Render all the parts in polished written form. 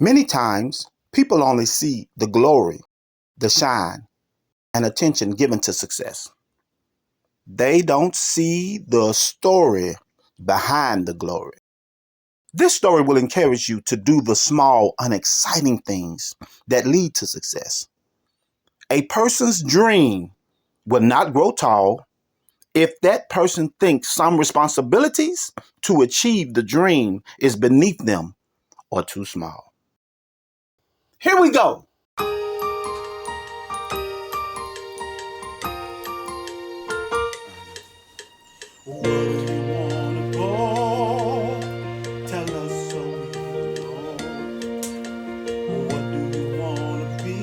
Many times, people only see the glory, the shine, and attention given to success. They don't see the story behind the glory. This story will encourage you to do the small, unexciting things that lead to success. A person's dream will not grow tall if that person thinks some responsibilities to achieve the dream is beneath them or too small. Here we go. Where do you wanna go? Tell us so we know. What do you wanna be?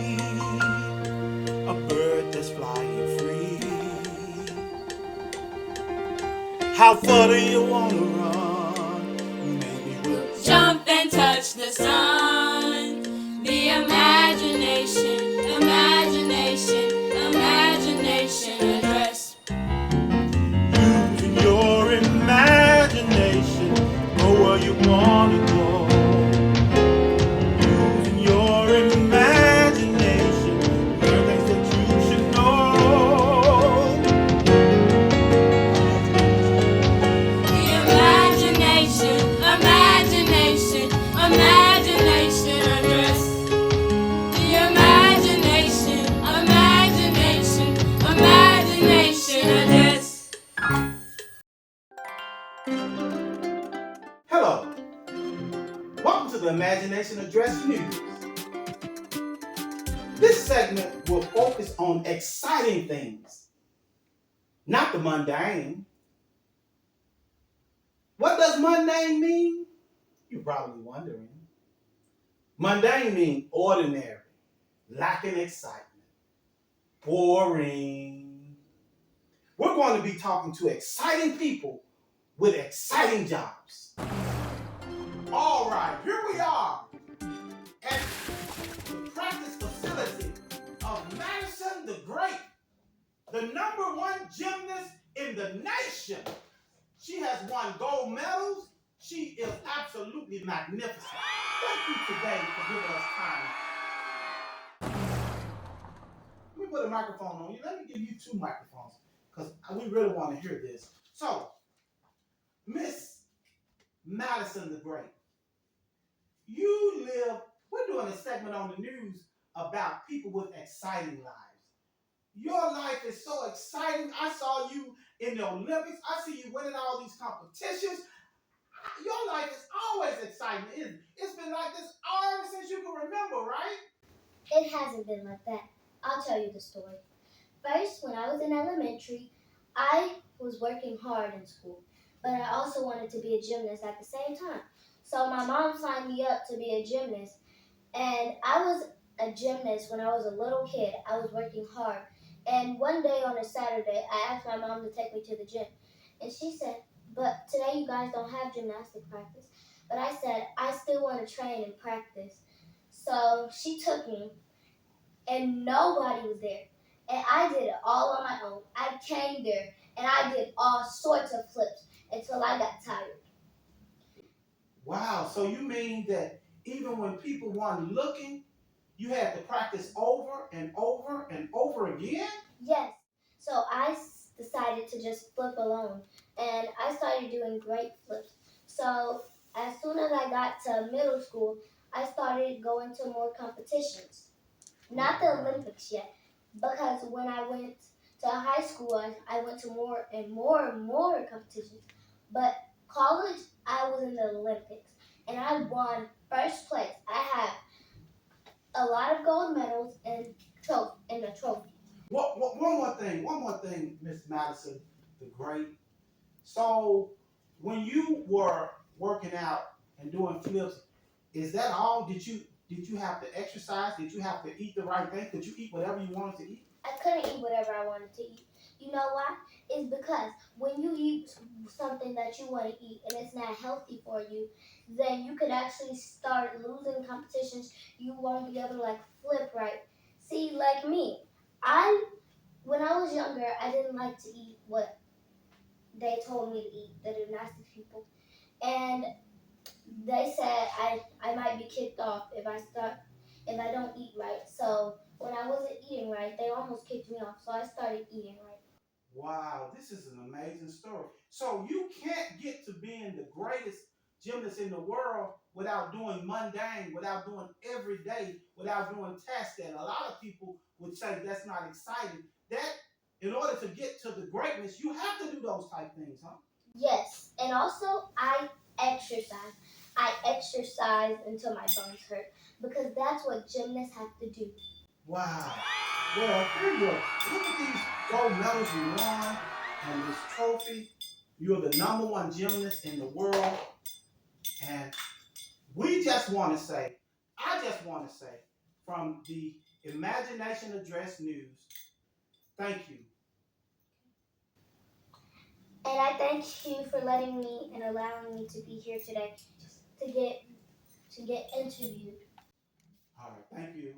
A bird that's flying free. How far do you wanna run? Maybe we'll jump and touch the sun. The imagination, imagination, imagination address. using your imagination. Go where you wanna go. Using your imagination. Learn things that you should know. The imagination, imagination, imagination address. The imagination, imagination, imagination address. Hello. Welcome to the Imagination Address News. This segment will focus on exciting things, not the mundane. What does mundane mean? You're probably wondering. Mundane means ordinary, lacking excitement, boring. We're going to be talking to exciting people with exciting jobs. All right, here we are at the practice facility of Madison the Great, the #1 gymnast in the nation. She has won gold medals. She is absolutely magnificent. Thank you today for giving us time. Let me put a microphone on you. Let me give you 2 microphones because we really want to hear this. So, Miss Madison the Great, we're doing a segment on the news about people with exciting lives. Your life is so exciting. I saw you in the Olympics. I see you winning all these competitions. Your life is always exciting, isn't it? It's been like this ever since you can remember, right? It hasn't been like that. I'll tell you the story. First, when I was in elementary, I was working hard in school, but I also wanted to be a gymnast at the same time. So my mom signed me up to be a gymnast, and I was a gymnast when I was a little kid. I was working hard. And one day on a Saturday, I asked my mom to take me to the gym. And she said, "But today you guys don't have gymnastic practice." But I said, "I still want to train and practice." So she took me, and nobody was there. And I did it all on my own. I came there and I did all sorts of flips until I got tired. Wow, so you mean that even when people weren't looking, you had to practice over and over and over again? Yes. So I decided to just flip alone, and I started doing great flips. So as soon as I got to middle school, I started going to more competitions. Not the Olympics yet, because when I went to high school, I went to more and more and more competitions. But college, I was in the Olympics, and I won first place. I had a lot of gold medals and a trophy. One more thing, Miss Madison the Great. So when you were working out and doing flips, is that all? Did you have to exercise? Did you have to eat the right thing? Could you eat whatever you wanted to eat? I couldn't eat whatever I wanted to eat. You know why? It's because when you eat something that you want to eat and it's not healthy for you, then you could actually start losing competitions. You won't be able to like flip right. See, like me, I when I was younger, I didn't like to eat what they told me to eat, the gymnastics people. And They said I might be kicked off if I don't eat right. So when I wasn't eating right, they almost kicked me off. So I started eating right. Wow, this is an amazing story. So you can't get to being the greatest gymnast in the world without doing mundane, without doing every day, without doing tasks that a lot of people would say that's not exciting. That in order to get to the greatness, you have to do those type things, huh? Yes, and also I exercise. I exercise until my bones hurt because that's what gymnasts have to do. Wow. Well, here you go. Look at these gold medals you won and this trophy. You're the number one gymnast in the world. And we just want to say, I just want to say, from the Imagination Address News, thank you. And I thank you for letting me and allowing me to be here today to get interviewed. All right, thank you.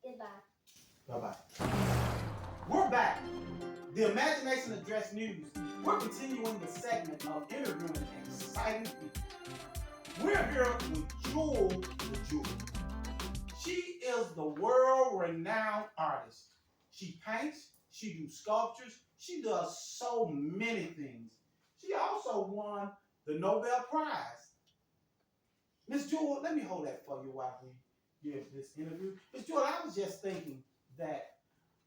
Goodbye. Bye-bye. We're back. The Imagination Address News. We're continuing the segment of interviewing exciting people. We're here with Jewel the Jewel. She is the world-renowned artist. She paints, she do sculptures, she does so many things. She also won the Nobel Prize. Miss Jewel, let me hold that for you while we give this interview. Miss Jewel, I was just thinking that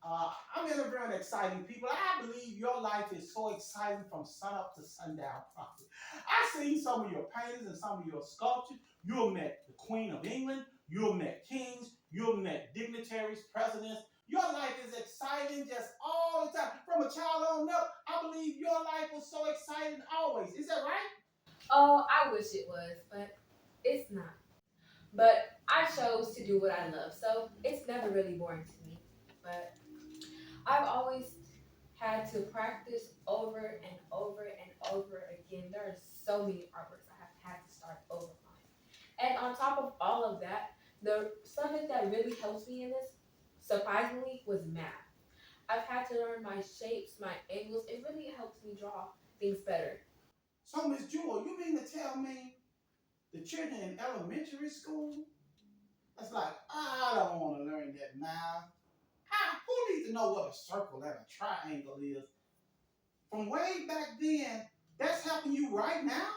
I'm interviewing exciting people. I believe your life is so exciting from sunup to sundown. I've seen some of your paintings and some of your sculptures. You have met the Queen of England. You have met kings. You have met dignitaries, presidents. Your life is exciting just all the time. From a child on up, I believe your life was so exciting always. Is that right? Oh, I wish it was, but it's not. But I chose to do what I love, so it's never really boring to me. But I've always had to practice over and over and over again. There are so many artworks I have had to start over on. And on top of all of that, the subject that really helps me in this, surprisingly, was math. I've had to learn my shapes, my angles. It really helps me draw things better. So, Miss Jewel, you mean to tell me the children in elementary school, that's like, I don't want to learn that math. Who needs to know what a circle and a triangle is? From way back then, that's helping you right now?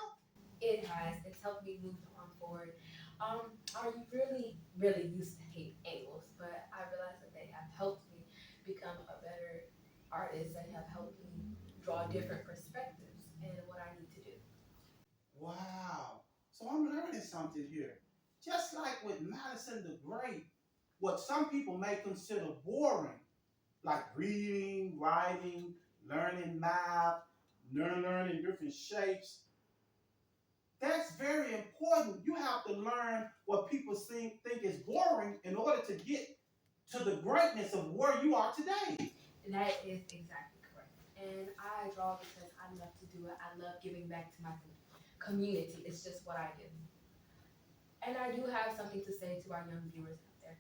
It has. It's helped me move on forward. I really used to hate angles, but I realized that they have helped me become a better artist. They have helped me draw different perspectives in what I need to do. Wow. So I'm learning something here. Just like with Madison the Great, what some people may consider boring, like reading, writing, learning math, learning different shapes, that's very important. You have to learn what people think is boring in order to get to the greatness of where you are today. And that is exactly correct. And I draw because I love to do it. I love giving back to my community. It's just what I do. And I do have something to say to our young viewers out there,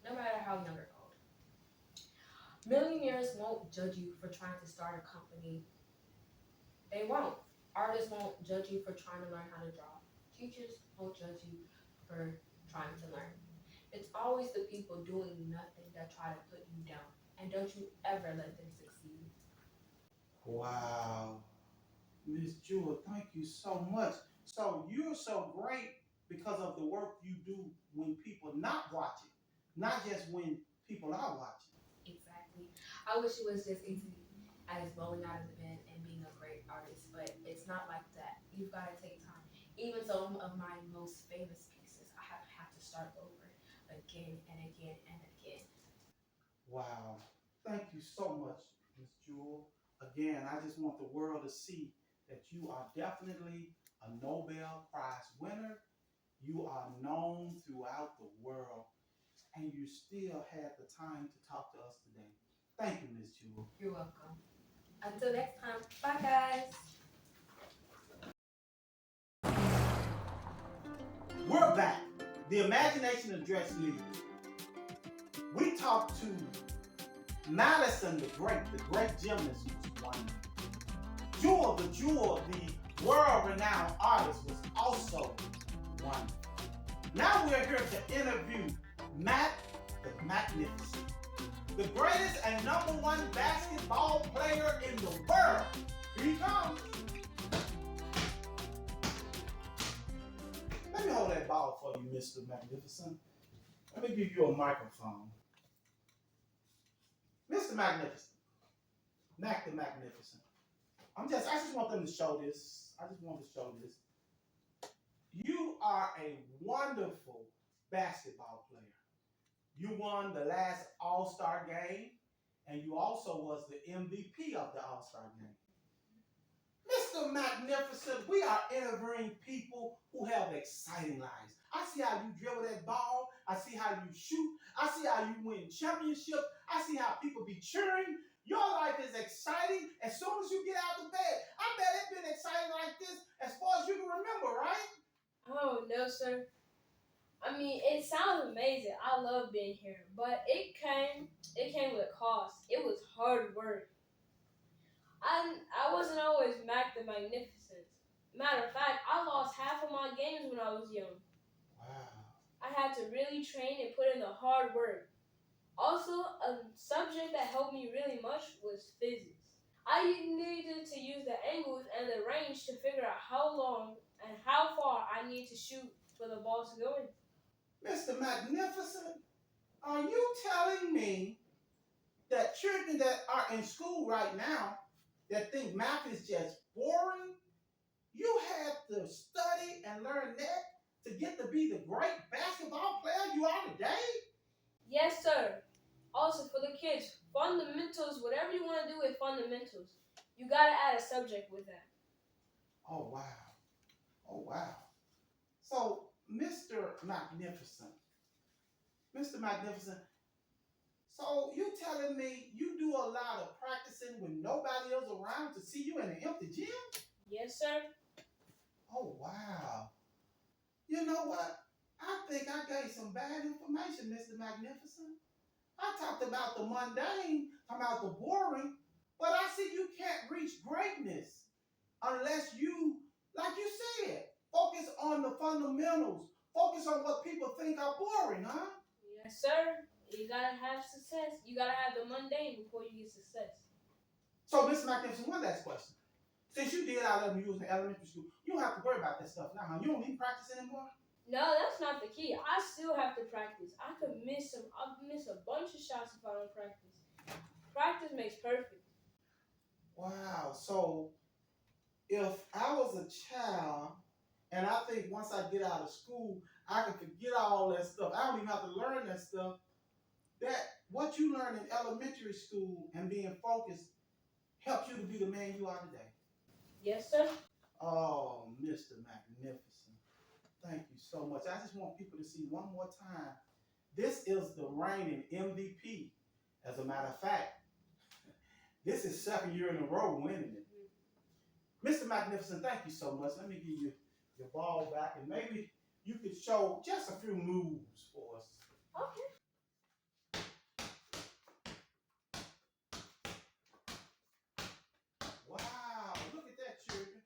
no matter how young or old. Millionaires won't judge you for trying to start a company. They won't. Artists won't judge you for trying to learn how to draw. Teachers won't judge you for trying to learn. It's always the people doing nothing that try to put you down. And don't you ever let them succeed. Wow. Miss Jewel, thank you so much. So you're so great because of the work you do when people not watching, not just when people are watching. Exactly. I wish it was just easy as rolling out of the bed and being a great artist, but it's not like that. You've got to take time. Even some of my most famous pieces, I have had to start over again and again and again. Wow. Thank you so much, Miss Jewel. Again, I just want the world to see that you are definitely a Nobel Prize winner. You are known throughout the world, and you still had the time to talk to us today. Thank you, Miss Jewel. You're welcome. Until next time, bye guys. We're back. The Imagination Address News. We talked to Madison the Great gymnast who's won. Jewel the world-renowned artist was also wonderful. Now we're here to interview Matt the Magnificent, the greatest and number one basketball player in the world. Here he comes. Let me hold that ball for you, Mr. Magnificent. Let me give you a microphone. Mr. Magnificent, Mac the Magnificent. I just want them to show this. I just want to show this. You are a wonderful basketball player. You won the last All-Star game, and you also was the MVP of the All-Star game. Mr. Magnificent, we are interviewing people who have exciting lives. I see how you dribble that ball. I see how you shoot. I see how you win championships. I see how people be cheering. Your life is exciting as soon as you get out of bed. I bet it's been exciting like this as far as you can remember, right? Oh, no, sir. I mean, it sounds amazing. I love being here, but it came with a cost. It was hard work. I wasn't always Mac the Magnificent. Matter of fact, I lost half of my games when I was young. Wow. I had to really train and put in the hard work. Also, a subject that helped me really much was physics. I needed to use the angles and the range to figure out how long and how far I need to shoot for the ball to go in. Mr. Magnificent, are you telling me that children that are in school right now that think math is just boring, you have to study and learn that to get to be the great basketball player you are today? Yes, sir. Also, for the kids, fundamentals, whatever you want to do with fundamentals, you got to add a subject with that. Oh, wow. Oh, wow. So, Mr. Magnificent, so you telling me you do a lot of practicing with nobody else around to see you in an empty gym? Yes, sir. Oh, wow. You know what? I think I gave some bad information, Mr. Magnificent. I talked about the mundane, about the boring, but I see you can't reach greatness unless you, like you said, focus on the fundamentals. Focus on what people think are boring, huh? Yes, sir. You got to have success. You got to have the mundane before you get success. So, Mr. Magnificent, one last question. Since you did all of them, you was in elementary school, you don't have to worry about that stuff now, huh? You don't need practice anymore? No, that's not the key. I still have to practice. I'll miss a bunch of shots if I don't practice. Practice makes perfect. Wow. So, if I was a child, and I think once I get out of school, I can forget all that stuff. I don't even have to learn that stuff. That what you learn in elementary school and being focused helps you to be the man you are today. Yes, sir. Oh, Mr. Magnificent. Thank you so much. I just want people to see one more time. This is the reigning MVP. As a matter of fact, this is second year in a row winning it. Mr. Magnificent, thank you so much. Let me give you your ball back, and maybe you could show just a few moves for us. Okay. Wow, look at that, children.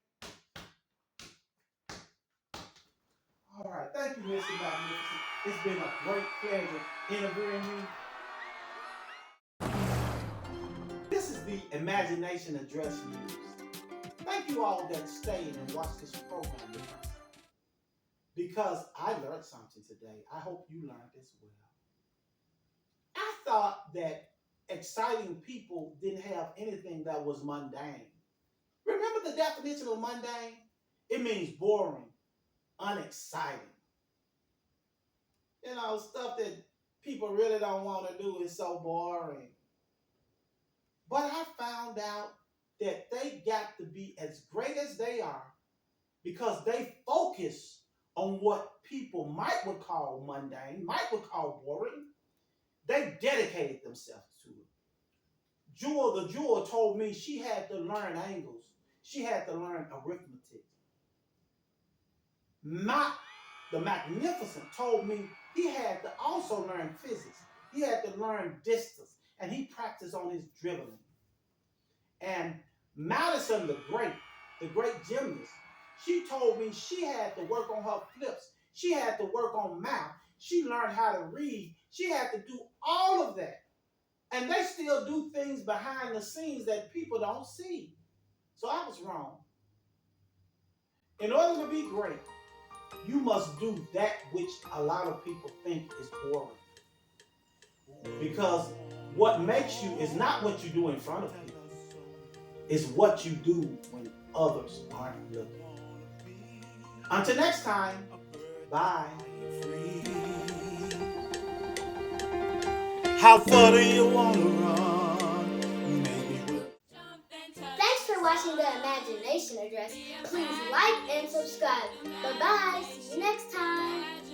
All right, thank you, Mr. Magnificent. It's been a great pleasure interviewing you. This is the Imagination Address News. Thank you all that stayed and watched this program with us. Because I learned something today. I hope you learned as well. I thought that exciting people didn't have anything that was mundane. Remember the definition of mundane? It means boring, unexciting. You know, stuff that people really don't want to do is so boring. But I found out that they got to be as great as they are because they focus on what people would call mundane, would call boring. They dedicated themselves to it. The jewel told me she had to learn angles. She had to learn arithmetic. The Magnificent told me he had to also learn physics. He had to learn distance, and he practiced on his dribbling. And Madison, the great gymnast, She told me she had to work on her flips. She had to work on math. She learned how to read. She had to do all of that. And they still do things behind the scenes that people don't see. So I was wrong. In order to be great, you must do that which a lot of people think is boring. Because what makes you is not what you do in front of people. It's what you do when others aren't looking. Until next time, bye. How far do you want to run? Maybe we'll Thanks for watching the Imagination Address. Please like and subscribe. Bye-bye. See you next time.